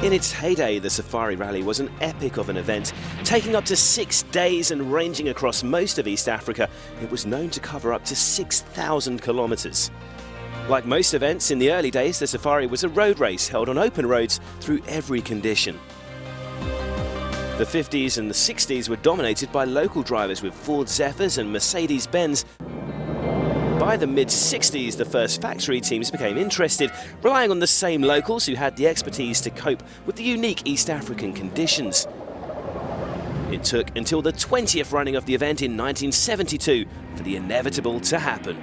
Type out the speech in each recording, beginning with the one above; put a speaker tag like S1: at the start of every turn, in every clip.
S1: In its heyday, the Safari Rally was an epic of an event. Taking up to 6 days and ranging across most of East Africa, it was known to cover up to 6,000 kilometres. Like most events in the early days, the Safari was a road race held on open roads through every condition. The 50s and the 60s were dominated by local drivers with Ford Zephyrs and Mercedes-Benz. By the mid-60s, the first factory teams became interested, relying on the same locals who had the expertise to cope with the unique East African conditions. It took until the 20th running of the event in 1972 for the inevitable to happen.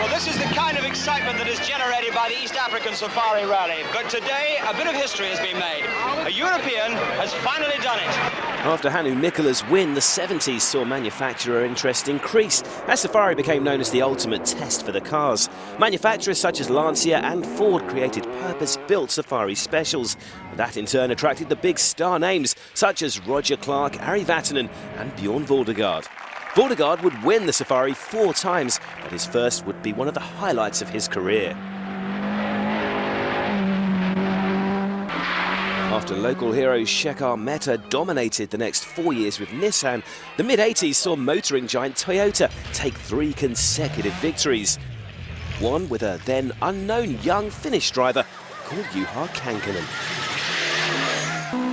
S2: Well, this is the kind of excitement that is generated by the East African Safari Rally. But today, a bit of history has been made. A European has finally done it.
S1: After Hannu Mikkela's win, the 70s saw manufacturer interest increase as Safari became known as the ultimate test for the cars. Manufacturers such as Lancia and Ford created purpose-built Safari specials. That in turn attracted the big star names such as Roger Clark, Ari Vatanen and Bjorn Voldegaard. Voldegaard would win the Safari 4 times, but his first would be one of the highlights of his career. After local hero Shekhar Mehta dominated the next 4 years with Nissan, the mid-80s saw motoring giant Toyota take 3 consecutive victories. One with a then unknown young Finnish driver called Juha Kankkunen.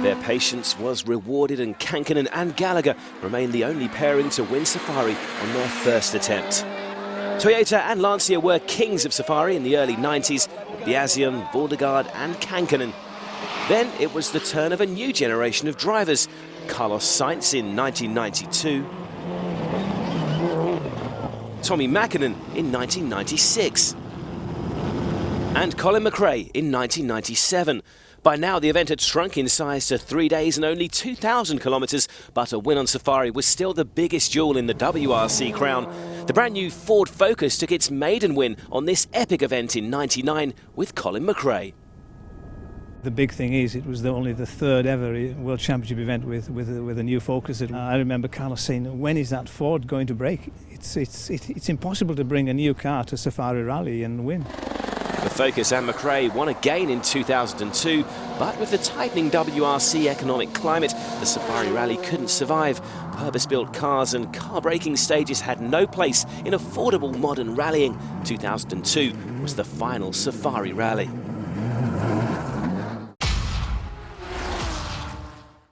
S1: Their patience was rewarded and Kankkunen and Gallagher remained the only pairing to win Safari on their first attempt. Toyota and Lancia were kings of Safari in the early 90s, with Biasian, Voldegaard and Kankkunen. Then it was the turn of a new generation of drivers. Carlos Sainz in 1992, Tommi Mäkinen in 1996, and Colin McRae in 1997. By now the event had shrunk in size to 3 days and only 2,000 kilometres, but a win on Safari was still the biggest jewel in the WRC crown. The brand new Ford Focus took its maiden win on this epic event in '99 with Colin McRae.
S3: The big thing is it was only the 3rd ever World Championship event with a new Focus. I remember Carlos saying, when is that Ford going to break? It's impossible to bring a new car to Safari Rally and win.
S1: The Focus and McRae won again in 2002, but with the tightening WRC economic climate, the Safari Rally couldn't survive. Purpose-built cars and car-breaking stages had no place in affordable modern rallying. 2002 was the final Safari Rally.